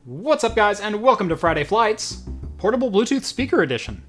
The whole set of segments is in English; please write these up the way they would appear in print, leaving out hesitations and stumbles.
What's up, guys, and welcome to Friday Flights, Portable Bluetooth Speaker Edition.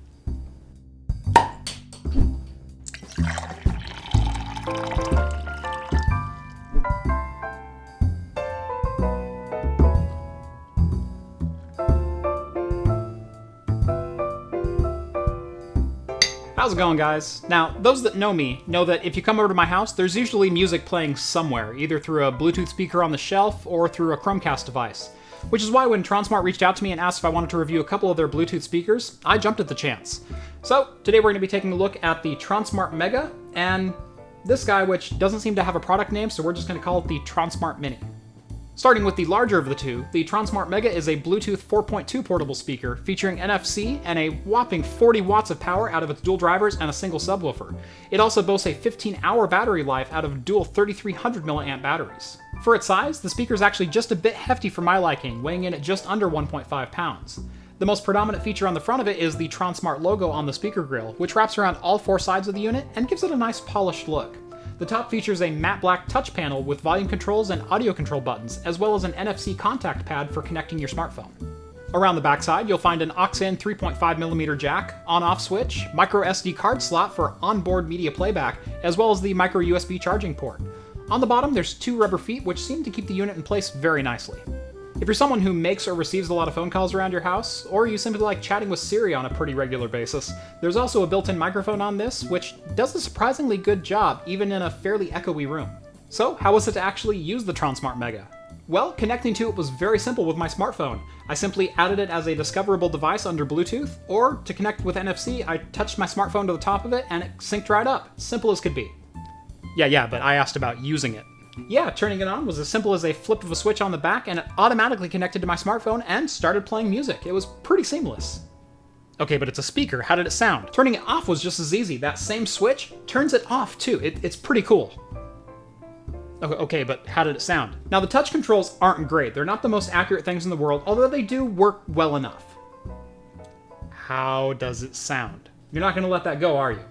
How's it going, guys? Now, those that know me know that if you come over to my house, there's usually music playing somewhere, either through a Bluetooth speaker on the shelf or through a Chromecast device. Which is why when Tronsmart reached out to me and asked if I wanted to review a couple of their Bluetooth speakers, I jumped at the chance. So, today we're going to be taking a look at the Tronsmart Mega, and this guy, which doesn't seem to have a product name, so we're just going to call it the Tronsmart Mini. Starting with the larger of the two, the Tronsmart Mega is a Bluetooth 4.2 portable speaker featuring NFC and a whopping 40 watts of power out of its dual drivers and a single subwoofer. It also boasts a 15-hour battery life out of dual 3300 mAh batteries. For its size, the speaker is actually just a bit hefty for my liking, weighing in at just under 1.5 pounds. The most predominant feature on the front of it is the Tronsmart logo on the speaker grille, which wraps around all four sides of the unit and gives it a nice polished look. The top features a matte black touch panel with volume controls and audio control buttons, as well as an NFC contact pad for connecting your smartphone. Around the backside, you'll find an aux-in 3.5mm jack, on-off switch, micro SD card slot for onboard media playback, as well as the micro USB charging port. On the bottom, there's two rubber feet which seem to keep the unit in place very nicely. If you're someone who makes or receives a lot of phone calls around your house, or you simply like chatting with Siri on a pretty regular basis, there's also a built-in microphone on this, which does a surprisingly good job, even in a fairly echoey room. So, how was it to actually use the Tronsmart Mega? Well, connecting to it was very simple with my smartphone. I simply added it as a discoverable device under Bluetooth, or to connect with NFC, I touched my smartphone to the top of it and it synced right up. Simple as could be. Yeah, but I asked about using it. Yeah, turning it on was as simple as a flip of a switch on the back, and it automatically connected to my smartphone and started playing music. It was pretty seamless. Okay, but it's a speaker. How did it sound? Turning it off was just as easy. That same switch turns it off too. It's pretty cool. Okay, but how did it sound? Now, the touch controls aren't great. They're not the most accurate things in the world, although they do work well enough. How does it sound? You're not going to let that go, are you?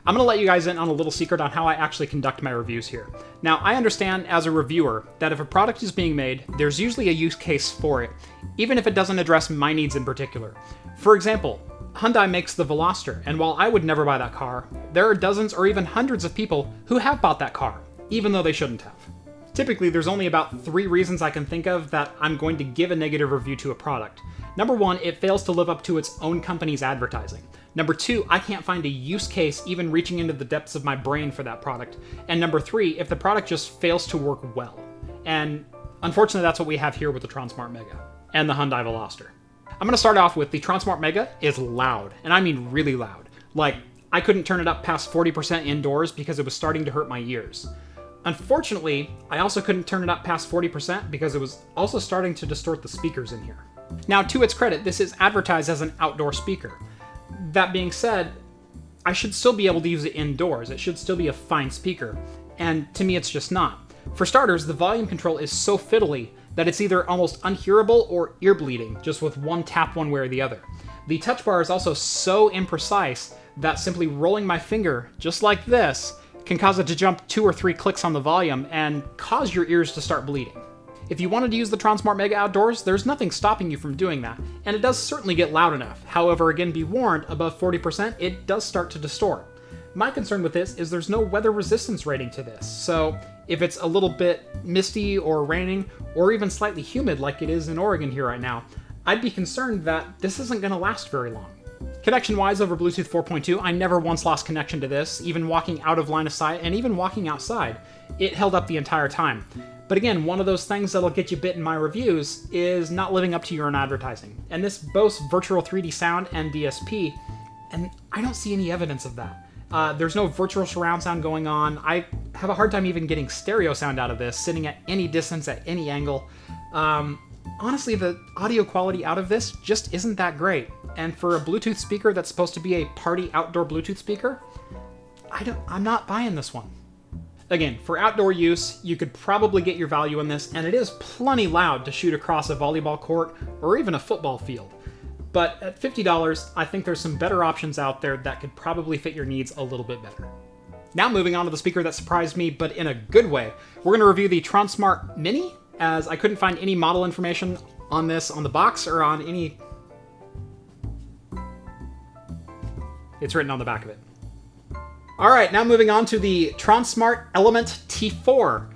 I'm going to let you guys in on a little secret on how I actually conduct my reviews here. Now, I understand as a reviewer that if a product is being made, there's usually a use case for it, even if it doesn't address my needs in particular. For example, Hyundai makes the Veloster, and while I would never buy that car, there are dozens or even hundreds of people who have bought that car, even though they shouldn't have. Typically, there's only about 3 reasons I can think of that I'm going to give a negative review to a product. Number 1, it fails to live up to its own company's advertising. Number 2, I can't find a use case even reaching into the depths of my brain for that product. And number 3, if the product just fails to work well. And unfortunately, that's what we have here with the Tronsmart Mega and the Hyundai Veloster. I'm going to start off with the Tronsmart Mega is loud, and I mean really loud. Like, I couldn't turn it up past 40% indoors because it was starting to hurt my ears. Unfortunately, I also couldn't turn it up past 40% because it was also starting to distort the speakers in here. Now, to its credit, this is advertised as an outdoor speaker. That being said, I should still be able to use it indoors. It should still be a fine speaker, and to me it's just not. For starters, the volume control is so fiddly that it's either almost unhearable or ear bleeding, just with one tap one way or the other. The touch bar is also so imprecise that simply rolling my finger, just like this, can cause it to jump 2 or 3 clicks on the volume and cause your ears to start bleeding. If you wanted to use the Tronsmart Mega outdoors, there's nothing stopping you from doing that, and it does certainly get loud enough. However, again, be warned, above 40%, it does start to distort. My concern with this is there's no weather resistance rating to this, so if it's a little bit misty or raining, or even slightly humid like it is in Oregon here right now, I'd be concerned that this isn't going to last very long. Connection-wise over Bluetooth 4.2, I never once lost connection to this, even walking out of line of sight and even walking outside. It held up the entire time. But again, one of those things that'll get you bit in my reviews is not living up to your own advertising. And this boasts virtual 3D sound and DSP, and I don't see any evidence of that. There's no virtual surround sound going on. I have a hard time even getting stereo sound out of this, sitting at any distance, at any angle. Honestly, the audio quality out of this just isn't that great. And for a Bluetooth speaker that's supposed to be a party outdoor Bluetooth speaker, I'm not buying this one. Again, for outdoor use, you could probably get your value in this, and it is plenty loud to shoot across a volleyball court or even a football field. But at $50, I think there's some better options out there that could probably fit your needs a little bit better. Now moving on to the speaker that surprised me, but in a good way, we're going to review the Tronsmart Mini, as I couldn't find any model information on this on the box or on any... It's written on the back of it. All right, now moving on to the Tronsmart Element T4.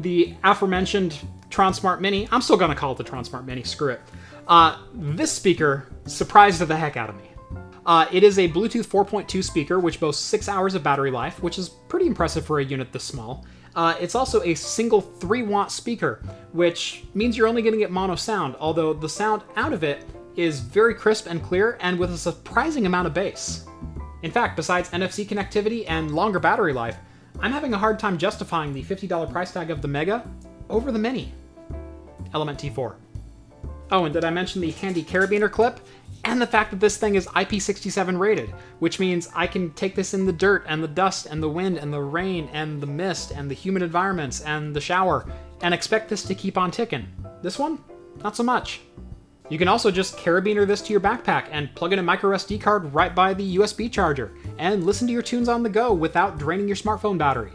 The aforementioned Tronsmart Mini. I'm still going to call it the Tronsmart Mini, screw it. This speaker surprised the heck out of me. It is a Bluetooth 4.2 speaker, which boasts 6 hours of battery life, which is pretty impressive for a unit this small. It's also a single 3-watt speaker, which means you're only going to get mono sound, although the sound out of it is very crisp and clear, and with a surprising amount of bass. In fact, besides NFC connectivity and longer battery life, I'm having a hard time justifying the $50 price tag of the Mega over the Mini. Element T4. Oh, and did I mention the handy Carabiner clip? And the fact that this thing is IP67 rated, which means I can take this in the dirt and the dust and the wind and the rain and the mist and the humid environments and the shower and expect this to keep on ticking. This one? Not so much. You can also just Carabiner this to your backpack and plug in a microSD card right by the USB charger and listen to your tunes on the go without draining your smartphone battery.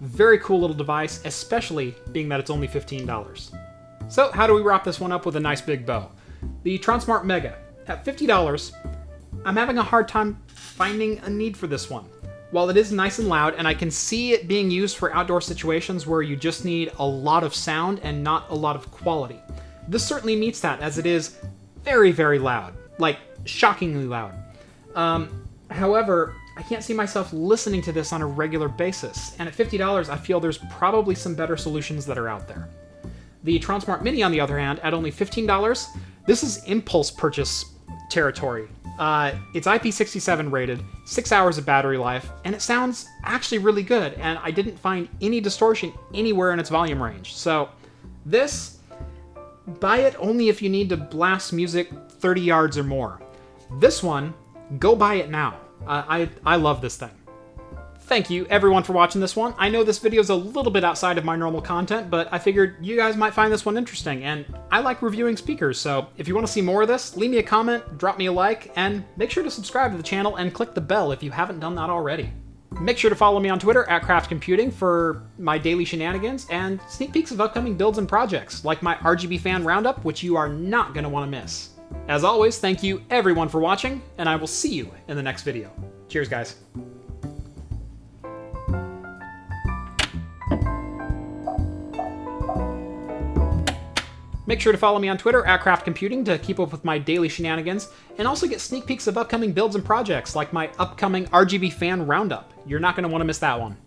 Very cool little device, especially being that it's only $15. So how do we wrap this one up with a nice big bow? The Tronsmart Mega. At $50, I'm having a hard time finding a need for this one. While it is nice and loud, and I can see it being used for outdoor situations where you just need a lot of sound and not a lot of quality, this certainly meets that, as it is very, very loud. Like, shockingly loud. However, I can't see myself listening to this on a regular basis, and at $50, I feel there's probably some better solutions that are out there. The Tronsmart Mini, on the other hand, at only $15, this is impulse purchase territory. It's IP67 rated, 6 hours of battery life, and it sounds actually really good, and I didn't find any distortion anywhere in its volume range. So this, buy it only if you need to blast music 30 yards or more. This one, go buy it now. I love this thing. Thank you everyone for watching this one. I know this video is a little bit outside of my normal content, but I figured you guys might find this one interesting, and I like reviewing speakers, so if you want to see more of this, leave me a comment, drop me a like, and make sure to subscribe to the channel and click the bell if you haven't done that already. Make sure to follow me on Twitter at Craft Computing for my daily shenanigans and sneak peeks of upcoming builds and projects, like my RGB fan roundup, which you are not going to want to miss. As always, thank you everyone for watching, and I will see you in the next video. Cheers, guys. Make sure to follow me on Twitter at Craft Computing to keep up with my daily shenanigans, and also get sneak peeks of upcoming builds and projects, like my upcoming RGB fan roundup. You're not going to want to miss that one.